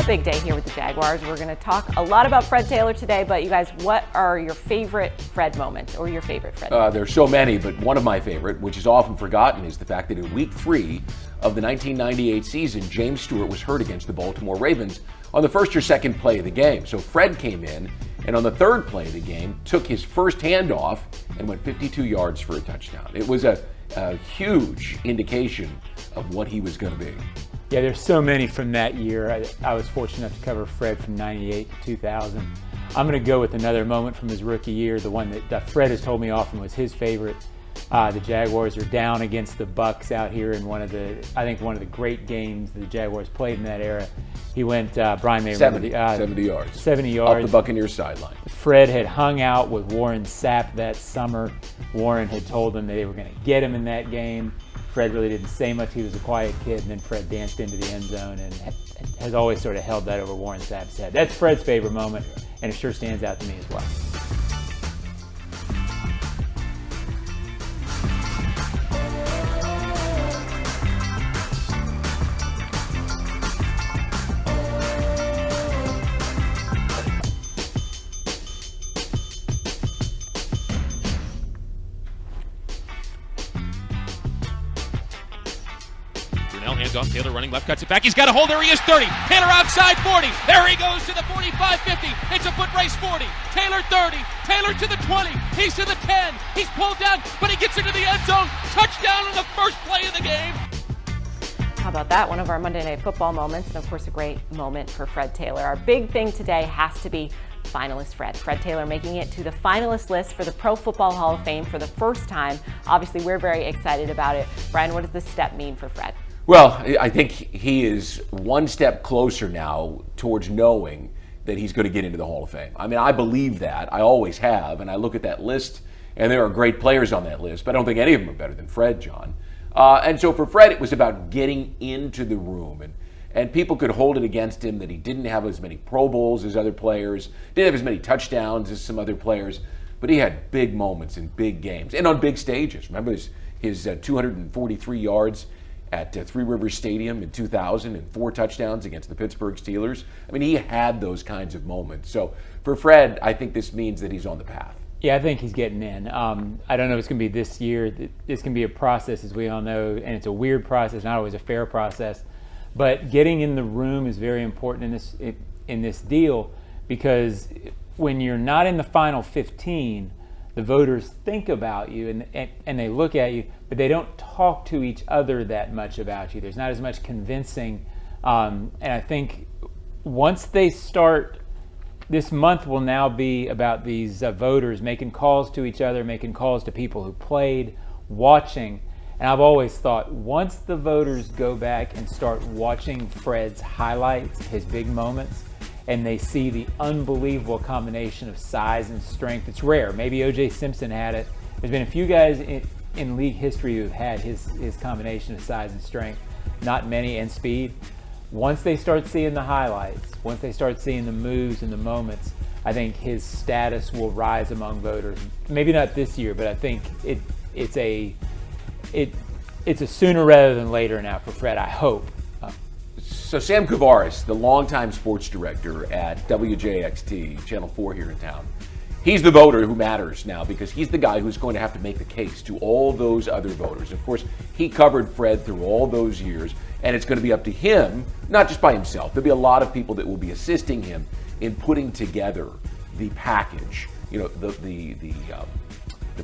big day here with the Jaguars. We're going to talk a lot about Fred Taylor today, but you guys, what are your favorite Fred moments or your favorite Fred moments? There's so many, but one of my favorite, which is often forgotten, is the fact that in Week 3 of the 1998 season, James Stewart was hurt against the Baltimore Ravens on the first or second play of the game. So Fred came in, and on the third play of the game, took his first handoff and went 52 yards for a touchdown. It was a huge indication of what he was going to be. Yeah, there's so many from that year. I was fortunate enough to cover Fred from 98 to 2000. I'm going to go with another moment from his rookie year, the one that Fred has told me often was his favorite. The Jaguars are down against the Bucs out here in one of the great games the Jaguars played in that era. He went, Brian may remember, 70 yards. 70 yards. Off the Buccaneers sideline. Fred had hung out with Warren Sapp that summer. Warren had told him that they were going to get him in that game. Fred really didn't say much. He was a quiet kid, and then Fred danced into the end zone and has always sort of held that over Warren Sapp's head. That's Fred's favorite moment, and it sure stands out to me as well. Hands off, Taylor running left, cuts it back. He's got a hole, there he is, 30. Taylor outside, 40. There he goes to the 45, 50. It's a foot race, 40. Taylor 30. Taylor to the 20. He's to the 10. He's pulled down, but he gets into the end zone. Touchdown on the first play of the game. How about that? One of our Monday Night Football moments, and of course a great moment for Fred Taylor. Our big thing today has to be finalist Fred. Fred Taylor making it to the finalist list for the Pro Football Hall of Fame for the first time. Obviously, we're very excited about it. Brian, what does this step mean for Fred? Well, I think he is one step closer now towards knowing that he's going to get into the Hall of Fame. I mean, I believe that. I always have. And I look at that list, and there are great players on that list, but I don't think any of them are better than Fred, John. And so for Fred, it was about getting into the room. And people could hold it against him that he didn't have as many Pro Bowls as other players, didn't have as many touchdowns as some other players, but he had big moments in big games and on big stages. Remember his 243 yards at Three Rivers Stadium in 2000 and 4 touchdowns against the Pittsburgh Steelers. I mean, he had those kinds of moments. So for Fred, I think this means that he's on the path. Yeah, I think he's getting in. I don't know if it's going to be this year. It's going to be a process, as we all know, and it's a weird process, not always a fair process. But getting in the room is very important in this deal, because when you're not in the final 15, the voters think about you and they look at you, but they don't talk to each other that much about you. There's not as much convincing. And I think once they start, this month will now be about these voters making calls to each other, making calls to people who played, watching. And I've always thought, once the voters go back and start watching Fred's highlights, his big moments, and they see the unbelievable combination of size and strength. It's rare. Maybe O.J. Simpson had it. There's been a few guys in league history who've had his combination of size and strength, not many, and speed. Once they start seeing the highlights, once they start seeing the moves and the moments, I think his status will rise among voters. Maybe not this year, but I think it's a sooner rather than later now for Fred, I hope. So Sam Kuvaris, the longtime sports director at WJXT, Channel 4 here in town, he's the voter who matters now, because he's the guy who's going to have to make the case to all those other voters. Of course, he covered Fred through all those years, and it's going to be up to him, not just by himself. There'll be a lot of people that will be assisting him in putting together the package, the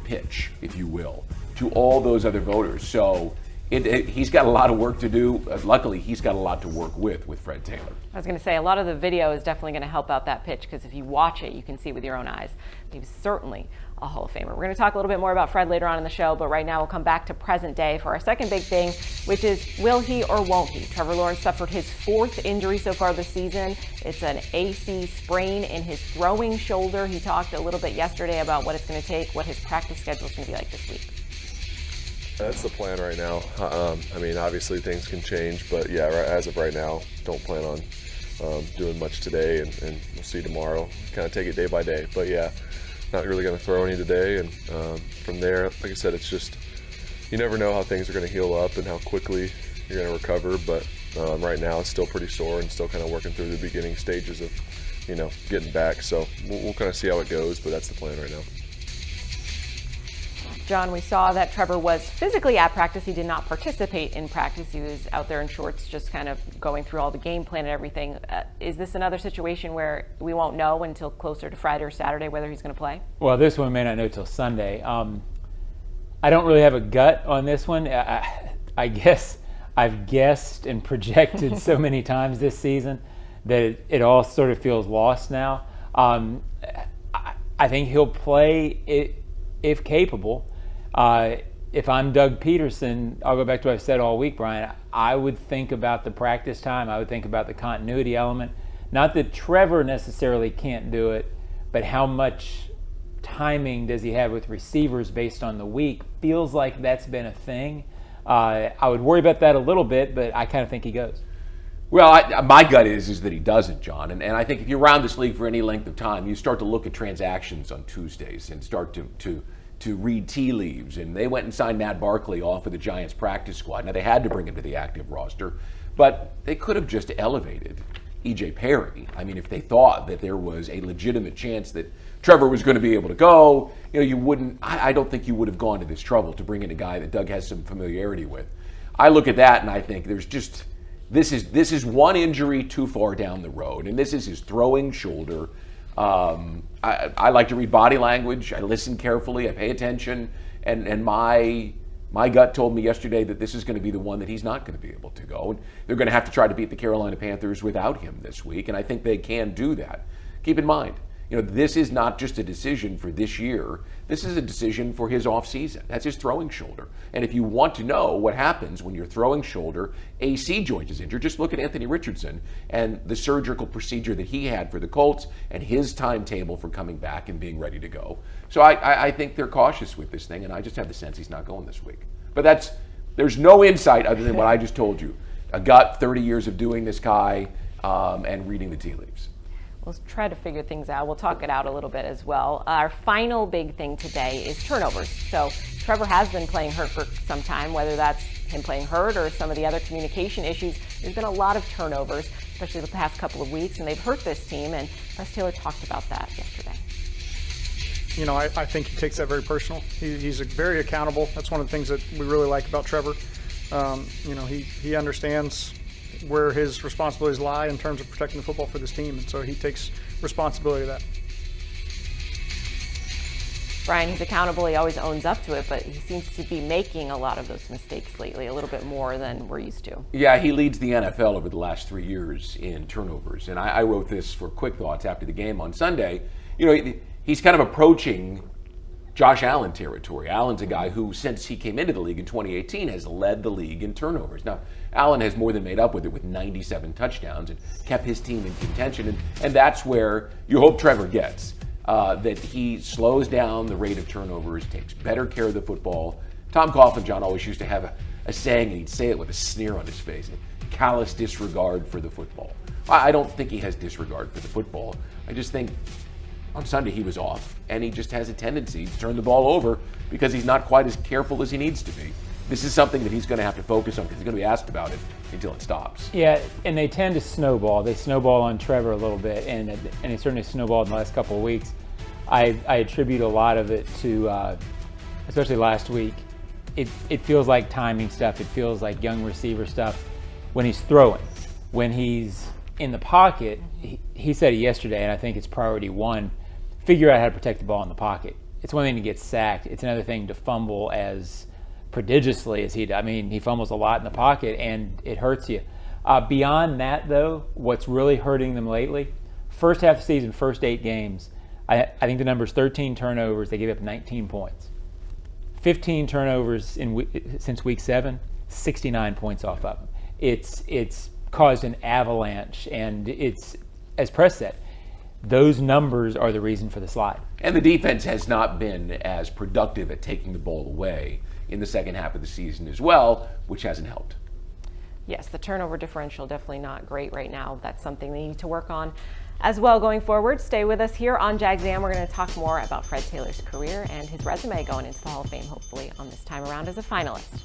pitch, if you will, to all those other voters. So he's got a lot of work to do. Luckily, he's got a lot to work with Fred Taylor. I was going to say, a lot of the video is definitely going to help out that pitch, because if you watch it, you can see with your own eyes. He was certainly a Hall of Famer. We're going to talk a little bit more about Fred later on in the show, but right now we'll come back to present day for our second big thing, which is, will he or won't he? Trevor Lawrence suffered his 4th injury so far this season. It's an AC sprain in his throwing shoulder. He talked a little bit yesterday about what it's going to take, what his practice schedule is going to be like this week. That's the plan right now. I mean, obviously things can change, but yeah, as of right now, don't plan on doing much today, and we'll see tomorrow. Kind of take it day by day. But yeah, not really going to throw any today, and from there, like I said, it's just, you never know how things are going to heal up and how quickly you're going to recover, but Right now it's still pretty sore and still kind of working through the beginning stages of, getting back. So we'll kind of see how it goes, but that's the plan right now. John, we saw that Trevor was physically at practice. He did not participate in practice. He was out there in shorts, just kind of going through all the game plan and everything. Is this another situation where we won't know until closer to Friday or Saturday whether he's going to play? Well, this one may not know till Sunday. I don't really have a gut on this one. I guess I've guessed and projected so many times this season that it all sort of feels lost now. I think he'll play if capable. If I'm Doug Peterson, I'll go back to what I've said all week, Brian. I would think about the practice time. I would think about the continuity element. Not that Trevor necessarily can't do it, but how much timing does he have with receivers based on the week? Feels like that's been a thing. I would worry about that a little bit, but I kind of think he goes. Well, my gut is that he doesn't, John. And I think if you're around this league for any length of time, you start to look at transactions on Tuesdays and start to read tea leaves. And they went and signed Matt Barkley off of the Giants practice squad. Now, they had to bring him to the active roster, but they could have just elevated E.J. Perry. I mean, if they thought that there was a legitimate chance that Trevor was going to be able to go, you wouldn't. I don't think you would have gone to this trouble to bring in a guy that Doug has some familiarity with. I look at that and I think there's just this is one injury too far down the road, and this is his throwing shoulder. I like to read body language. I listen carefully. I pay attention, and my gut told me yesterday that this is going to be the one that he's not going to be able to go. And they're going to have to try to beat the Carolina Panthers without him this week, and I think they can do that. Keep in mind, this is not just a decision for this year. This is a decision for his offseason. That's his throwing shoulder. And if you want to know what happens when your throwing shoulder AC joint is injured, just look at Anthony Richardson and the surgical procedure that he had for the Colts and his timetable for coming back and being ready to go. So I think they're cautious with this thing, and I just have the sense he's not going this week. But there's no insight other than what I just told you. A gut, 30 years of doing this guy, and reading the tea leaves. We'll try to figure things out. We'll talk it out a little bit as well. Our final big thing today is turnovers. So Trevor has been playing hurt for some time, whether that's him playing hurt or some of the other communication issues. There's been a lot of turnovers, especially the past couple of weeks, and they've hurt this team, and Russ Taylor talked about that yesterday. I think he takes that very personal. He's very accountable. That's one of the things that we really like about Trevor. He understands where his responsibilities lie in terms of protecting the football for this team, and so he takes responsibility of that. Brian, he's accountable. He always owns up to it, but he seems to be making a lot of those mistakes lately, a little bit more than we're used to. Yeah, he leads the NFL over the last 3 years in turnovers, and I wrote this for Quick Thoughts after the game on Sunday. He's kind of approaching Josh Allen territory. Allen's a guy who, since he came into the league in 2018, has led the league in turnovers. Now, Allen has more than made up with it with 97 touchdowns and kept his team in contention. And that's where you hope Trevor gets, that he slows down the rate of turnovers, takes better care of the football. Tom Coughlin, John, always used to have a saying, and he'd say it with a sneer on his face, callous disregard for the football. I don't think he has disregard for the football. I just think on Sunday he was off, and he just has a tendency to turn the ball over because he's not quite as careful as he needs to be. This is something that he's going to have to focus on because he's going to be asked about it until it stops. Yeah, and they tend to snowball. They snowball on Trevor a little bit, and he certainly snowballed in the last couple of weeks. I attribute a lot of it to, especially last week, it feels like timing stuff. It feels like young receiver stuff when he's throwing. When he's in the pocket, he said it yesterday, and I think it's priority one, figure out how to protect the ball in the pocket. It's one thing to get sacked. It's another thing to fumble as prodigiously as he does. I mean, he fumbles a lot in the pocket, and it hurts you. Beyond that, though, what's really hurting them lately, first half of the season, first 8 games, I think the number's 13 turnovers. They gave up 19 points. 15 turnovers since week 7, 69 points off of them. It's caused an avalanche, and it's, as Press said, those numbers are the reason for the slide. And the defense has not been as productive at taking the ball away in the second half of the season as well, which hasn't helped. Yes, the turnover differential definitely not great right now. That's something they need to work on as well going forward. Stay with us here on Jags A.M. We're going to talk more about Fred Taylor's career and his resume going into the Hall of Fame, hopefully on this time around as a finalist.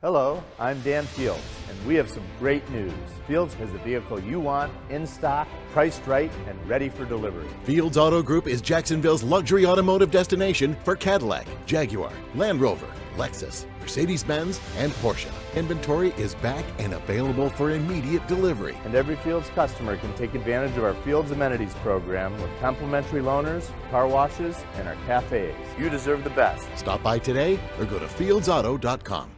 Hello, I'm Dan Fields, and we have some great news. Fields has the vehicle you want, in stock, priced right, and ready for delivery. Fields Auto Group is Jacksonville's luxury automotive destination for Cadillac, Jaguar, Land Rover, Lexus, Mercedes-Benz, and Porsche. Inventory is back and available for immediate delivery. And every Fields customer can take advantage of our Fields Amenities program with complimentary loaners, car washes, and our cafes. You deserve the best. Stop by today or go to fieldsauto.com.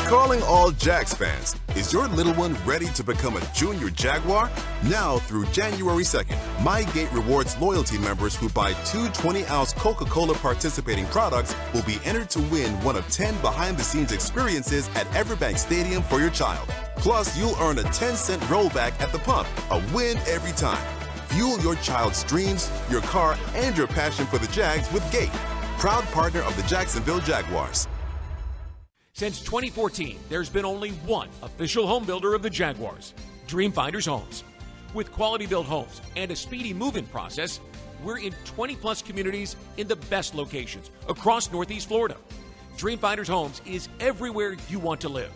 Calling all Jags fans. Is your little one ready to become a junior Jaguar? Now through January 2nd, MyGate rewards loyalty members who buy 2 20-ounce Coca-Cola participating products will be entered to win one of 10 behind-the-scenes experiences at Everbank Stadium for your child. Plus, you'll earn a 10-cent rollback at the pump, a win every time. Fuel your child's dreams, your car, and your passion for the Jags with Gate, proud partner of the Jacksonville Jaguars. Since 2014, there's been only one official home builder of the Jaguars, Dreamfinders Homes. With quality-built homes and a speedy move-in process, we're in 20-plus communities in the best locations across Northeast Florida. Dreamfinders Homes is everywhere you want to live.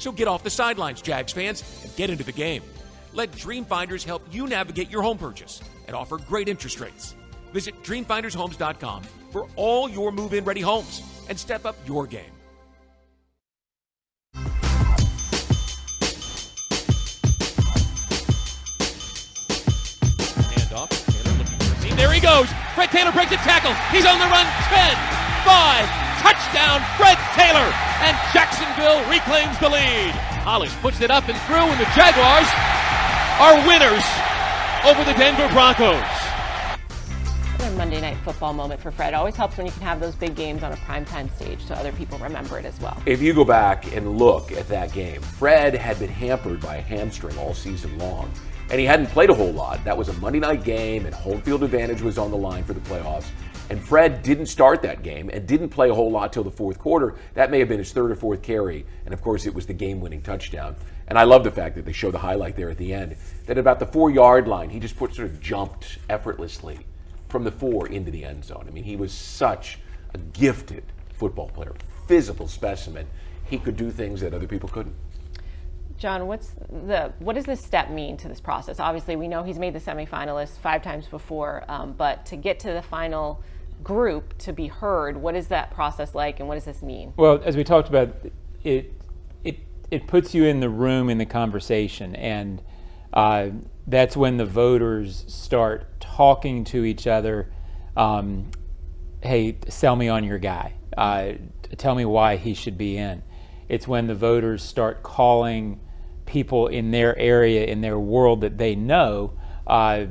So get off the sidelines, Jags fans, and get into the game. Let Dreamfinders help you navigate your home purchase and offer great interest rates. Visit DreamfindersHomes.com for all your move-in ready homes and step up your game. Taylor looking for a seam. There he goes. Fred Taylor breaks a tackle. He's on the run. 10, 5, touchdown, Fred Taylor. And Jacksonville reclaims the lead. Hollis puts it up and through, and the Jaguars are winners over the Denver Broncos. A Monday Night Football moment for Fred. Always helps when you can have those big games on a primetime stage so other people remember it as well. If you go back and look at that game, Fred had been hampered by a hamstring all season long, and he hadn't played a whole lot. That was a Monday night game, and home field advantage was on the line for the playoffs. And Fred didn't start that game and didn't play a whole lot till the fourth quarter. That may have been his third or fourth carry, and of course it was the game-winning touchdown. And I love the fact that they show the highlight there at the end, that about the 4-yard line, he just sort of jumped effortlessly from the 4 into the end zone. I mean, he was such a gifted football player, physical specimen. He could do things that other people couldn't. John, what does this step mean to this process? Obviously, we know he's made the semifinalists 5 times before, but to get to the final group to be heard, what is that process like, and what does this mean? Well, as we talked about, it puts you in the room in the conversation, and that's when the voters start talking to each other. Hey, sell me on your guy. Tell me why he should be in. It's when the voters start calling people in their area, in their world that they know, a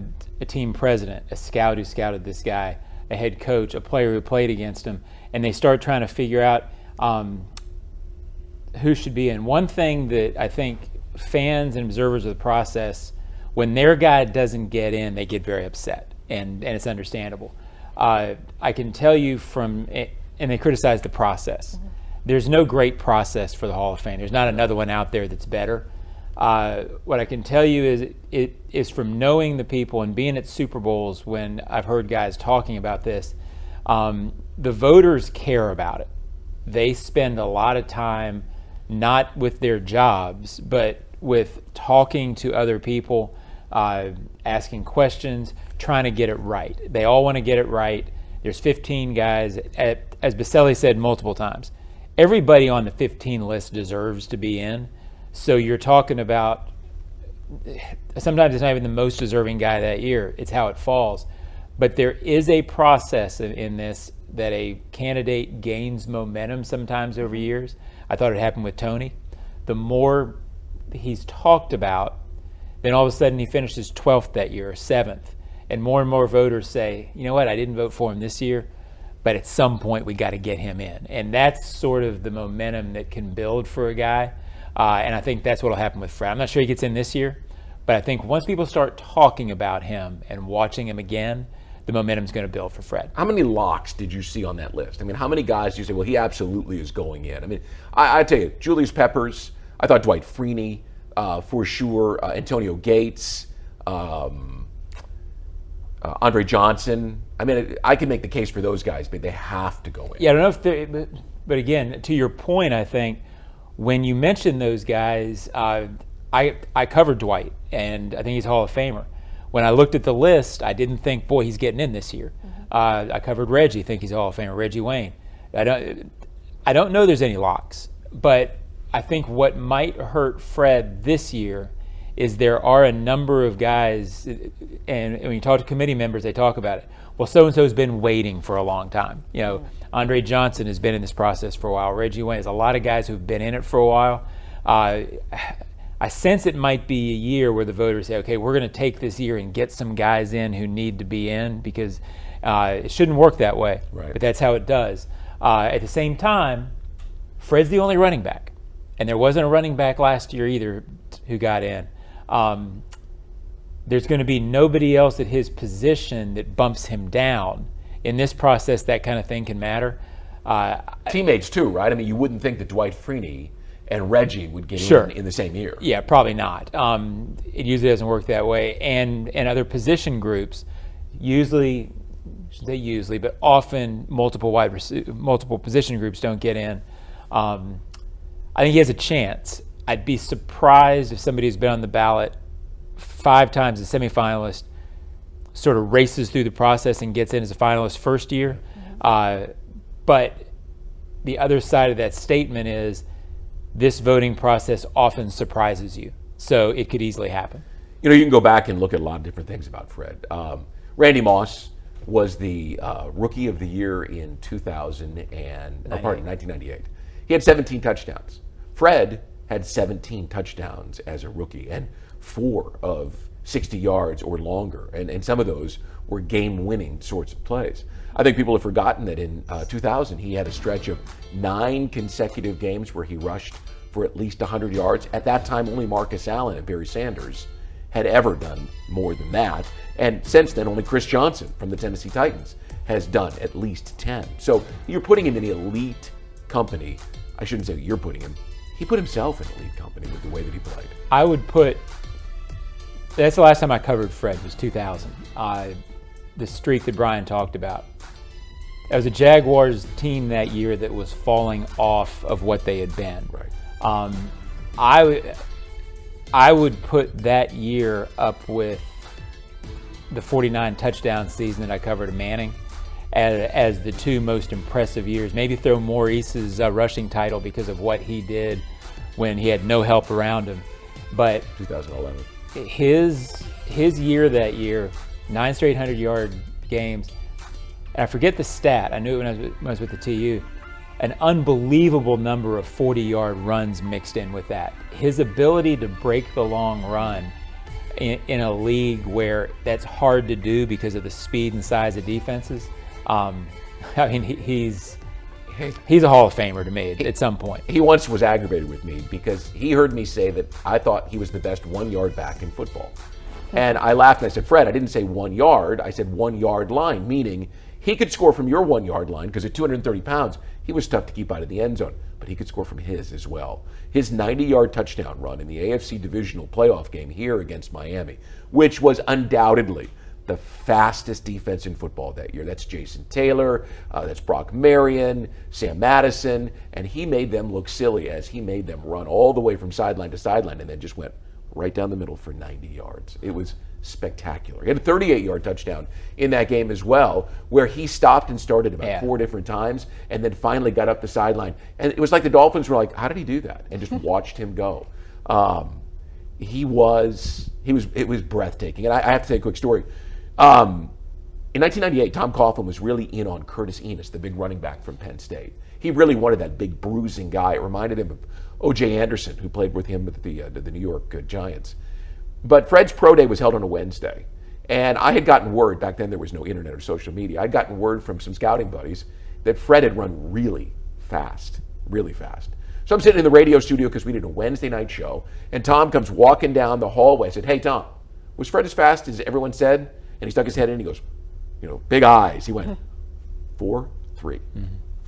team president, a scout who scouted this guy, a head coach, a player who played against him, and they start trying to figure out who should be in. One thing that I think fans and observers of the process, when their guy doesn't get in, they get very upset, and it's understandable. I can tell you and they criticize the process. Mm-hmm. There's no great process for the Hall of Fame. There's not another one out there that's better. What I can tell you is it is from knowing the people and being at Super Bowls when I've heard guys talking about this, the voters care about it. They spend a lot of time not with their jobs, but with talking to other people, asking questions, trying to get it right. They all want to get it right. There's 15 guys, as Baselli said multiple times, everybody on the 15 list deserves to be in. So you're talking about, sometimes it's not even the most deserving guy that year, it's how it falls. But there is a process in this that a candidate gains momentum sometimes over years. I thought it happened with Tony. The more he's talked about, then all of a sudden he finishes 12th that year, or 7th. And more voters say, you know what, I didn't vote for him this year, but at some point we got to get him in. And that's sort of the momentum that can build for a guy. And I think that's what will happen with Fred. I'm not sure he gets in this year, but I think once people start talking about him and watching him again, the momentum's going to build for Fred. How many locks did you see on that list? I mean, how many guys do you say, well, he absolutely is going in? I mean, I tell you, Julius Peppers, I thought Dwight Freeney, for sure, Antonio Gates, Andre Johnson. I mean, I can make the case for those guys, but they have to go in. Yeah, I don't know if they, but again, to your point, I think when you mention those guys, I covered Dwight, and I think he's a Hall of Famer. When I looked at the list, I didn't think, boy, he's getting in this year. I covered Reggie, think he's a Hall of Famer, Reggie Wayne. I don't know there's any locks, but I think what might hurt Fred this year is there are a number of guys, and when you talk to committee members, they talk about it. Well, so-and-so's been waiting for a long time. You know, Andre Johnson has been in this process for a while. Reggie Wayne, there's a lot of guys who've been in it for a while. I sense it might be a year where the voters say, okay, we're going to take this year and get some guys in who need to be in, because it shouldn't work that way, right. But that's how it does. At the same time, Fred's the only running back, and there wasn't a running back last year either who got in. There's going to be nobody else at his position that bumps him down. In this process, that kind of thing can matter. Teammates too, right? I mean, you wouldn't think that Dwight Freeney and Reggie would get in the same year. Yeah, probably not. It usually doesn't work that way. And other position groups, but often multiple position groups don't get in. I think he has a chance. I'd be surprised if somebody who's been on the ballot 5 times as a semifinalist sort of races through the process and gets in as a finalist first year. But the other side of that statement is this voting process often surprises you. So it could easily happen. You know, you can go back and look at a lot of different things about Fred. Randy Moss was the Rookie of the Year in 1998. He had 17 touchdowns. Fred had 17 touchdowns as a rookie, and 4 of 60 yards or longer, and some of those were game-winning sorts of plays. I think people have forgotten that in 2000 he had a stretch of 9 consecutive games where he rushed for at least 100 yards. At that time, only Marcus Allen and Barry Sanders had ever done more than that, and since then only Chris Johnson from the Tennessee Titans has done at least 10. So you're putting him in the elite company. I shouldn't say you're putting him. He put himself in elite company with the way that he played. I would put, that's the last time I covered Fred, was 2000. The streak that Brian talked about. It was a Jaguars team that year that was falling off of what they had been. Right. I would put that year up with the 49 touchdown season that I covered of Manning as the 2 most impressive years. Maybe throw Maurice's rushing title because of what he did when he had no help around him. But 2011. His year that year, 9 straight 100-yard games. And I forget the stat. I knew it when I was with the TU. An unbelievable number of 40-yard runs mixed in with that. His ability to break the long run in a league where that's hard to do because of the speed and size of defenses. I mean, he's a Hall of Famer to me at some point. He once was aggravated with me because he heard me say that I thought he was the best 1-yard back in football. And I laughed and I said, Fred, I didn't say 1 yard, I said 1-yard line, meaning he could score from your 1-yard line because at 230 pounds, he was tough to keep out of the end zone, but he could score from his as well. His 90-yard touchdown run in the AFC Divisional Playoff game here against Miami, which was undoubtedly the fastest defense in football that year. That's Jason Taylor, that's Brock Marion, Sam Madison, and he made them look silly as he made them run all the way from sideline to sideline and then just went right down the middle for 90 yards. It was spectacular. He had a 38-yard touchdown in that game as well, where he stopped and started about 4 different times and then finally got up the sideline. And it was like the Dolphins were like, how did he do that? And just watched him go. It was breathtaking. And I have to tell you a quick story. In 1998, Tom Coughlin was really in on Curtis Enos, the big running back from Penn State. He really wanted that big bruising guy. It reminded him of O.J. Anderson, who played with him at the New York Giants. But Fred's pro day was held on a Wednesday. And I had gotten word, back then there was no internet or social media, I'd gotten word from some scouting buddies that Fred had run really fast. So I'm sitting in the radio studio because we did a Wednesday night show, and Tom comes walking down the hallway. I said, hey, Tom, was Fred as fast as everyone said? And he stuck his head in and he goes, big eyes. He went 4.3,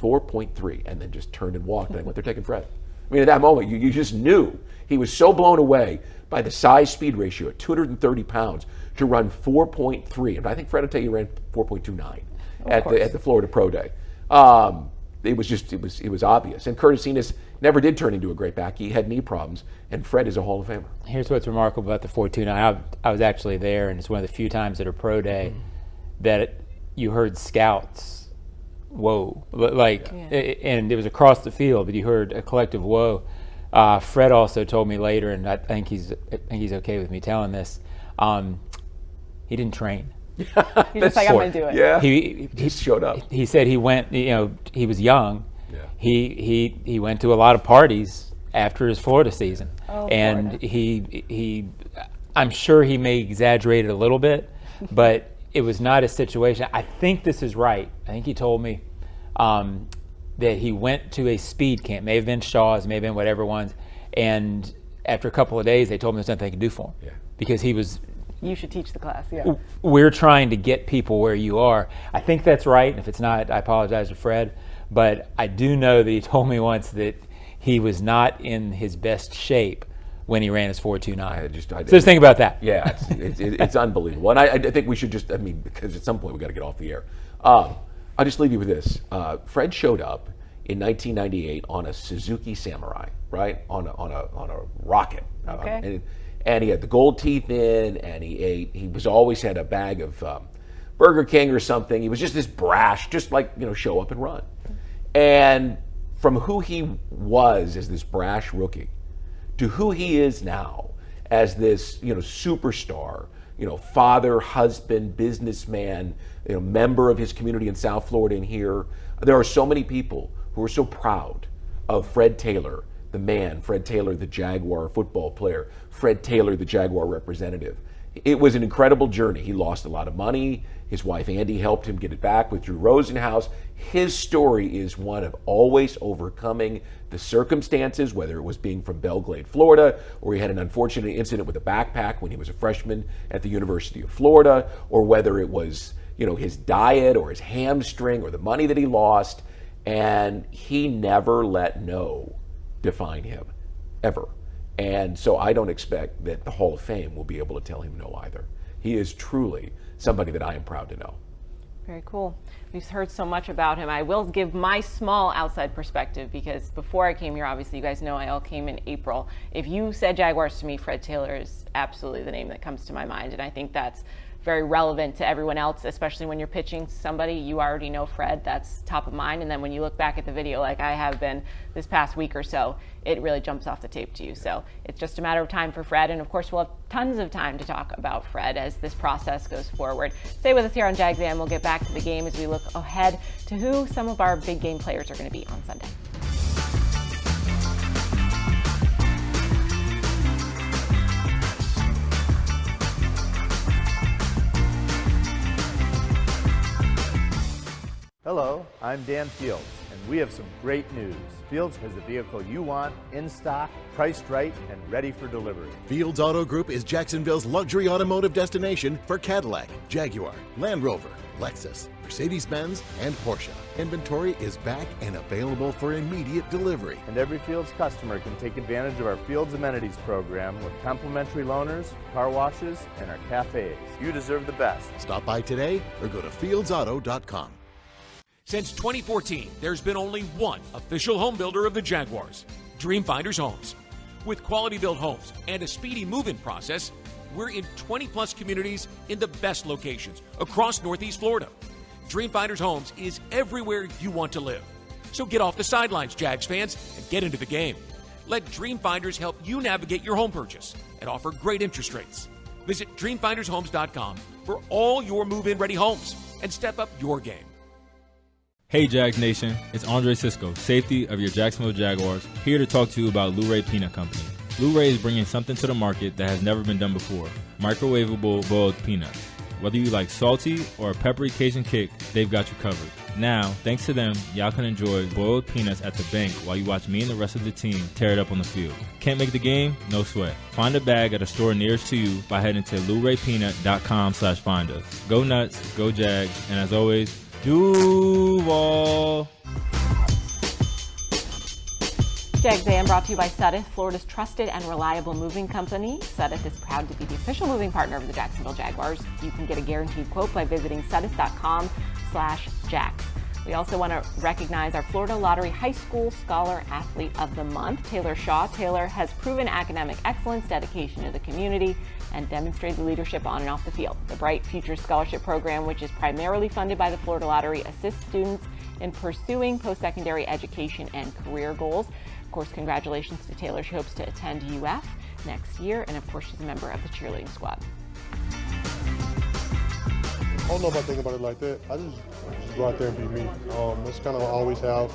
4.3, and then just turned and walked. And I went, they're taking Fred. I mean, at that moment, you just knew. He was so blown away by the size-speed ratio at 230 pounds to run 4.3. And I think Fred will tell you he ran 4.29 at the Florida Pro Day. It was obvious. And Curtis Enos never did turn into a great back. He had knee problems, and Fred is a Hall of Famer. Here's what's remarkable about the 4.29. I was actually there, and it's one of the few times at a pro day that you heard scouts, whoa, and it was across the field, but you heard a collective whoa. Fred also told me later, and I think he's okay with me telling this, he didn't train. He's just like, I'm going to do it. Yeah, he showed up. He said he went, he was young. Yeah. He went to a lot of parties after his Florida season. Florida. He I'm sure he may exaggerate it a little bit, but it was not a situation. I think this is right. I think he told me that he went to a speed camp, may have been Shaw's, may have been whatever ones, and after a couple of days they told him there's nothing they could do for him. Yeah. Because he was, you should teach the class, yeah. We're trying to get people where you are. I think that's right, and if it's not, I apologize to Fred, but I do know that he told me once that he was not in his best shape when he ran his 4.29. So just think about that. Yeah, it's unbelievable. And I think we should because at some point we got to get off the air. I'll just leave you with this. Fred showed up in 1998 on a Suzuki Samurai, right? On a rocket. Okay. And he had the gold teeth in, and he was always had a bag of Burger King or something. He was just this brash, just like, show up and run. And from who he was as this brash rookie to who he is now as this, superstar, father, husband, businessman, member of his community in South Florida and here, there are so many people who are so proud of Fred Taylor, the man, Fred Taylor, the Jaguar football player, Fred Taylor, the Jaguar representative. It was an incredible journey. He lost a lot of money. His wife, Andy, helped him get it back with Drew Rosenhaus. His story is one of always overcoming the circumstances, whether it was being from Belgrade, Florida, or he had an unfortunate incident with a backpack when he was a freshman at the University of Florida, or whether it was, his diet or his hamstring or the money that he lost. And he never let no define him, ever. And so I don't expect that the Hall of Fame will be able to tell him no either. He is truly somebody that I am proud to know. Very cool. We've heard so much about him. I will give my small outside perspective because before I came here, obviously you guys know I all came in April. If you said Jaguars to me, Fred Taylor is absolutely the name that comes to my mind. And I think that's very relevant to everyone else, especially when you're pitching somebody, you already know Fred, that's top of mind. And then when you look back at the video, like I have been this past week or so, it really jumps off the tape to you. So it's just a matter of time for Fred. And of course, we'll have tons of time to talk about Fred as this process goes forward. Stay with us here on Jags A.M. We'll get back to the game as we look ahead to who some of our big game players are going to be on Sunday. Hello, I'm Dan Fields, and we have some great news. Fields has the vehicle you want, in stock, priced right, and ready for delivery. Fields Auto Group is Jacksonville's luxury automotive destination for Cadillac, Jaguar, Land Rover, Lexus, Mercedes-Benz, and Porsche. Inventory is back and available for immediate delivery. And every Fields customer can take advantage of our Fields Amenities program with complimentary loaners, car washes, and our cafes. You deserve the best. Stop by today or go to fieldsauto.com. Since 2014, there's been only one official home builder of the Jaguars, Dreamfinders Homes. With quality-built homes and a speedy move-in process, we're in 20-plus communities in the best locations across Northeast Florida. Dreamfinders Homes is everywhere you want to live. So get off the sidelines, Jags fans, and get into the game. Let Dreamfinders help you navigate your home purchase and offer great interest rates. Visit dreamfindershomes.com for all your move-in ready homes and step up your game. Hey Jags Nation, it's Andre Sisco, safety of your Jacksonville Jaguars, here to talk to you about Luray Peanut Company. Luray is bringing something to the market that has never been done before, microwavable boiled peanuts. Whether you like salty or a peppery Cajun kick, they've got you covered. Now, thanks to them, y'all can enjoy boiled peanuts at the bank while you watch me and the rest of the team tear it up on the field. Can't make the game? No sweat. Find a bag at a store nearest to you by heading to LurayPeanut.com/find us. Go nuts, go Jags, and as always, Duval. Jags A.M. brought to you by Sudeth, Florida's trusted and reliable moving company. Sudeth is proud to be the official moving partner of the Jacksonville Jaguars. You can get a guaranteed quote by visiting sudeth.com/Jax. We also want to recognize our Florida Lottery High School Scholar Athlete of the Month, Taylor Shaw. Taylor has proven academic excellence, dedication to the community, and demonstrated leadership on and off the field. The Bright Futures Scholarship Program, which is primarily funded by the Florida Lottery, assists students in pursuing post-secondary education and career goals. Of course, congratulations to Taylor. She hopes to attend UF next year, and of course, she's a member of the cheerleading squad. I don't know if I think about it like that. I just go out there and be me. That's kind of always how.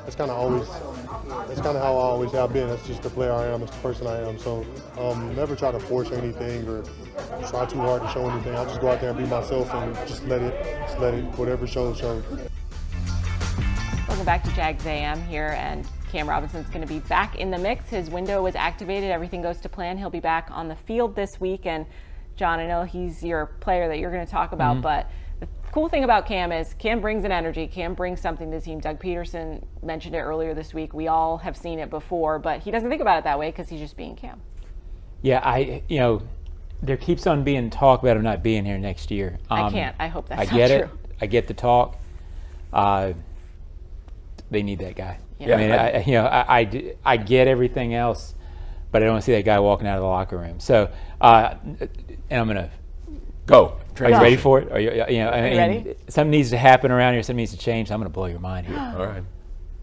That's kind of how I always have been. That's just the player I am. It's the person I am. So never try to force anything or try too hard to show anything. I just go out there and be myself and just let it. Whatever shows. Welcome back to Jags A.M. here, and Cam Robinson's going to be back in the mix. His window was activated. Everything goes to plan. He'll be back on the field this week. And John, I know he's your player that you're going to talk about, but the cool thing about Cam is Cam brings an energy. Cam brings something to the team. Doug Peterson mentioned it earlier this week. We all have seen it before, but he doesn't think about it that way because he's just being Cam. Yeah, there keeps on being talk about him not being here next year. I can't. I hope that's not get true. it. I get the talk. They need that guy. Yeah. I mean, I get everything else, but I don't want to see that guy walking out of the locker room. So, and I'm gonna go. Are you ready for it? Are you ready? Something needs to happen around here. Something needs to change. I'm gonna blow your mind here. All right.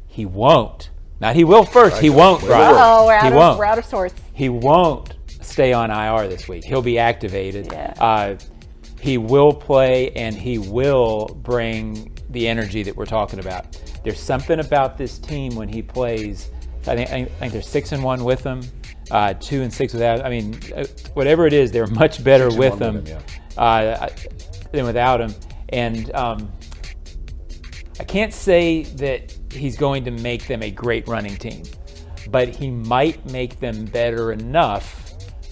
He won't. Now he will first. He won't, Brian. Oh, we're out of sorts. He won't stay on IR this week. He'll be activated. Yeah. He will play, and he will bring the energy that we're talking about. There's something about this team when he plays. I think they're 6-1 with him, 2-6 without. I mean, whatever it is, they're much better with him than without him. And I can't say that he's going to make them a great running team, but he might make them better enough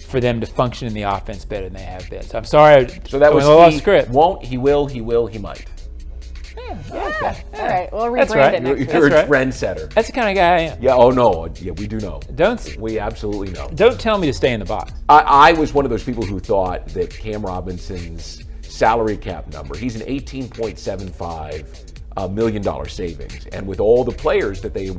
for them to function in the offense better than they have been. So I'm sorry. So that was off script. Won't, he will, he might. Yeah. All right. We'll That's rebrand right. it next week. You're a right. trendsetter. That's the kind of guy I am. Yeah. Oh no. Yeah, we do know. Don't We absolutely know. Don't tell me to stay in the box. I was one of those people who thought that Cam Robinson's salary cap number, he's an $18.75 million savings, and with all the players that they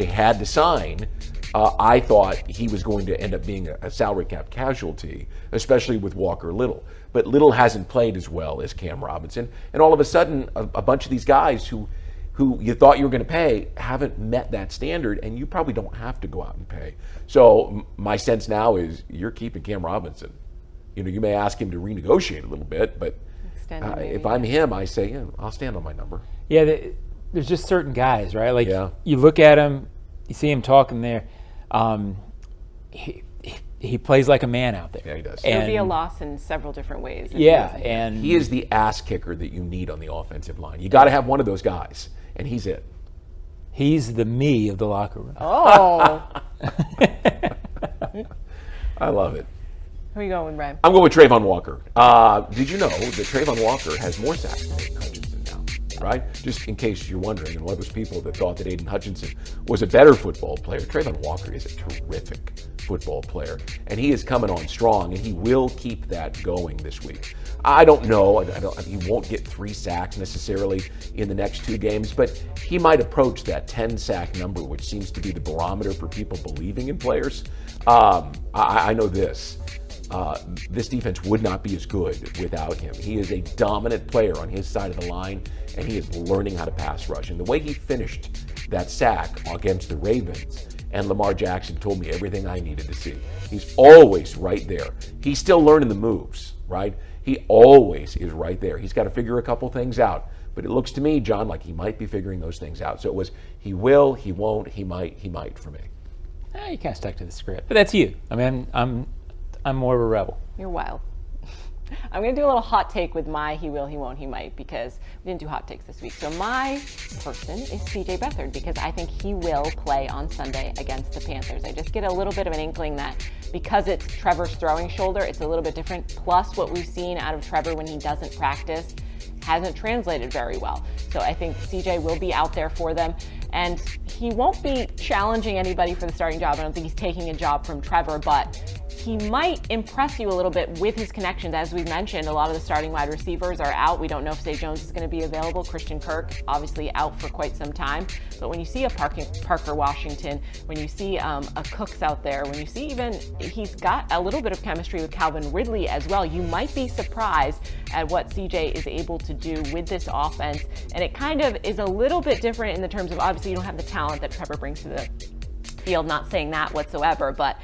had to sign, I thought he was going to end up being a salary cap casualty, especially with Walker Little. But Little hasn't played as well as Cam Robinson, and all of a sudden, a bunch of these guys who you thought you were going to pay haven't met that standard, and you probably don't have to go out and pay. So my sense now is you're keeping Cam Robinson. You may ask him to renegotiate a little bit, but if I'm him, I say, yeah, I'll stand on my number. Yeah, there's just certain guys, right? Like you look at him, you see him talking there. He plays like a man out there. Yeah, he does. It'll be a loss in several different ways. And he is the ass kicker that you need on the offensive line. You got to have one of those guys, and he's it. He's the me of the locker room. Oh. I love it. Who are you going with, Brian? I'm going with Trayvon Walker. Did you know that Trayvon Walker has more sacks than Aiden Hutchinson now? Right? Just in case you're wondering, and one of those people that thought that Aiden Hutchinson was a better football player, Trayvon Walker is a terrific football player, and he is coming on strong, and he will keep that going this week. I don't know. He won't get 3 sacks necessarily in the next 2 games, but he might approach that 10-sack number, which seems to be the barometer for people believing in players. I know this. This defense would not be as good without him. He is a dominant player on his side of the line, and he is learning how to pass rush. And the way he finished that sack against the Ravens, and Lamar Jackson told me everything I needed to see. He's always right there. He's still learning the moves, right? He always is right there. He's got to figure a couple things out. But it looks to me, John, like he might be figuring those things out. So it was he will, he won't, he might for me. You kind of stuck to the script. But that's you. I mean, I'm more of a rebel. You're wild. I'm going to do a little hot take with my he will, he won't, he might, because we didn't do hot takes this week. So my person is CJ Beathard, because I think he will play on Sunday against the Panthers. I just get a little bit of an inkling that because it's Trevor's throwing shoulder, it's a little bit different. Plus what we've seen out of Trevor when he doesn't practice hasn't translated very well. So I think CJ will be out there for them. And he won't be challenging anybody for the starting job. I don't think he's taking a job from Trevor, but he might impress you a little bit with his connections. As we've mentioned, a lot of the starting wide receivers are out. We don't know if Zay Jones is going to be available. Christian Kirk, obviously out for quite some time. But when you see a Parker Washington, when you see a Cooks out there, when you see even he's got a little bit of chemistry with Calvin Ridley as well, you might be surprised at what CJ is able to do with this offense. And it kind of is a little bit different in the terms of, obviously you don't have the talent that Trevor brings to the field, not saying that whatsoever, but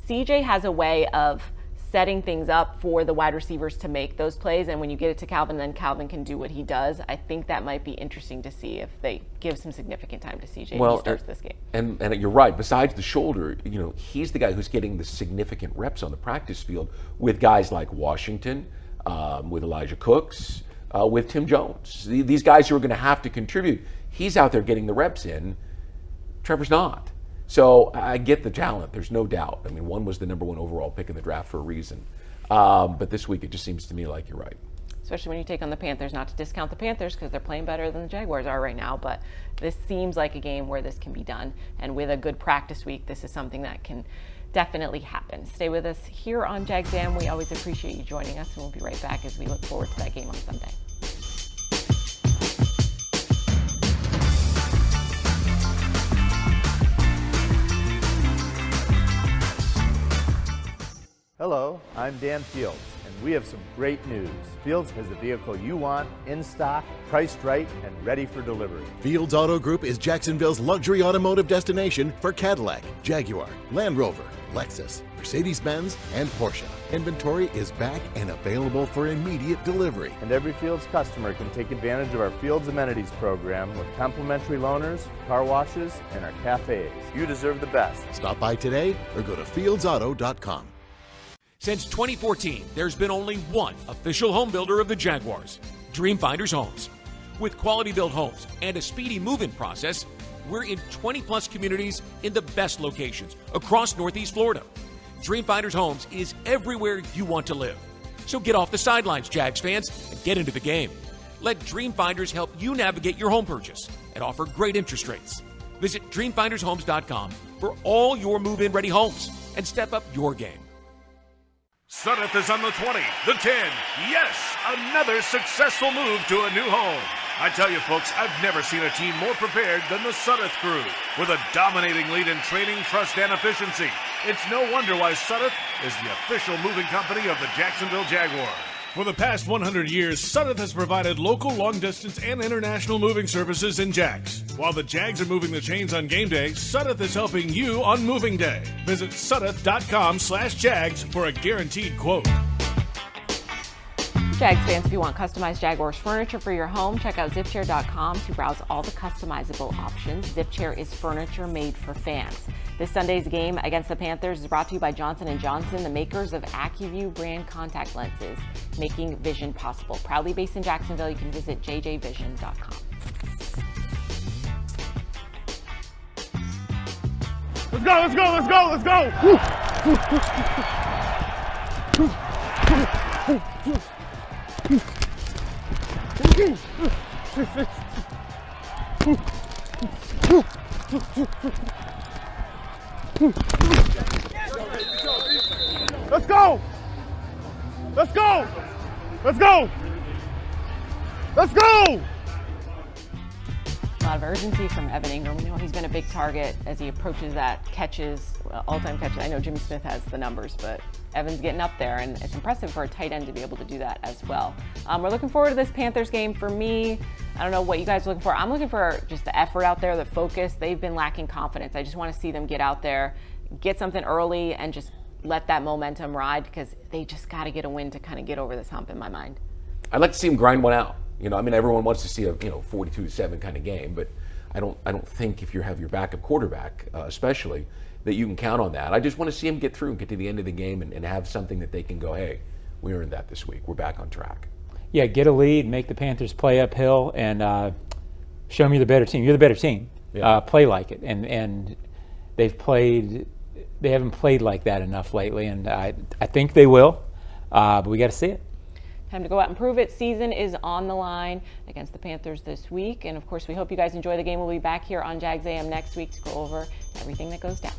CJ has a way of setting things up for the wide receivers to make those plays, and when you get it to Calvin, then Calvin can do what he does. I think that might be interesting to see if they give some significant time to CJ when he starts this game. And you're right. Besides the shoulder, he's the guy who's getting the significant reps on the practice field with guys like Washington, with Elijah Cooks, with Tim Jones. These guys who are going to have to contribute. He's out there getting the reps in. Trevor's not. So I get the talent. There's no doubt. I mean, one was the #1 overall pick in the draft for a reason. But this week, it just seems to me like you're right. Especially when you take on the Panthers, not to discount the Panthers because they're playing better than the Jaguars are right now, but this seems like a game where this can be done. And with a good practice week, this is something that can definitely happen. Stay with us here on Jags A.M. We always appreciate you joining us, and we'll be right back as we look forward to that game on Sunday. Hello, I'm Dan Fields, and we have some great news. Fields has the vehicle you want, in stock, priced right, and ready for delivery. Fields Auto Group is Jacksonville's luxury automotive destination for Cadillac, Jaguar, Land Rover, Lexus, Mercedes-Benz, and Porsche. Inventory is back and available for immediate delivery. And every Fields customer can take advantage of our Fields Amenities program with complimentary loaners, car washes, and our cafes. You deserve the best. Stop by today or go to fieldsauto.com. Since 2014, there's been only one official home builder of the Jaguars, Dreamfinders Homes. With quality-built homes and a speedy move-in process, we're in 20-plus communities in the best locations across Northeast Florida. Dreamfinders Homes is everywhere you want to live. So get off the sidelines, Jags fans, and get into the game. Let Dreamfinders help you navigate your home purchase and offer great interest rates. Visit dreamfindershomes.com for all your move-in ready homes and step up your game. Sudeth is on the 20, the 10. Yes, another successful move to a new home. I tell you, folks, I've never seen a team more prepared than the Sudeth crew. With a dominating lead in training, trust, and efficiency, it's no wonder why Sudeth is the official moving company of the Jacksonville Jaguars. For the past 100 years, Sudeth has provided local, long-distance, and international moving services in Jags. While the Jags are moving the chains on game day, Sudeth is helping you on moving day. Visit Sudeth.com/Jags for a guaranteed quote. Jags fans, if you want customized Jaguars furniture for your home, check out zipchair.com to browse all the customizable options. ZipChair is furniture made for fans. This Sunday's game against the Panthers is brought to you by Johnson & Johnson, the makers of AccuView brand contact lenses, making vision possible. Proudly based in Jacksonville, you can visit jjvision.com. Let's go, let's go, let's go, let's go! Let's go! Let's go! Let's go! Let's go! A lot of urgency from Evan Ingram. You know, he's been a big target as he approaches that all-time catches. I know Jimmy Smith has the numbers, but Evan's getting up there, and it's impressive for a tight end to be able to do that as well. We're looking forward to this Panthers game. For me, I don't know what you guys are looking for. I'm looking for just the effort out there, the focus. They've been lacking confidence. I just want to see them get out there, get something early, and just let that momentum ride, because they just got to get a win to kind of get over this hump in my mind. I'd like to see them grind one out. I mean, everyone wants to see a 42-7 kind of game, but I don't think if you have your backup quarterback, especially, that you can count on that. I just want to see them get through and get to the end of the game and have something that they can go, hey, we earned that this week. We're back on track. Yeah, get a lead, make the Panthers play uphill, and show them you're the better team. You're the better team. Yeah. Play like it, and they haven't played like that enough lately, and I think they will, but we got to see it. Time to go out and prove it. Season is on the line against the Panthers this week. And of course, we hope you guys enjoy the game. We'll be back here on Jags AM next week to go over everything that goes down.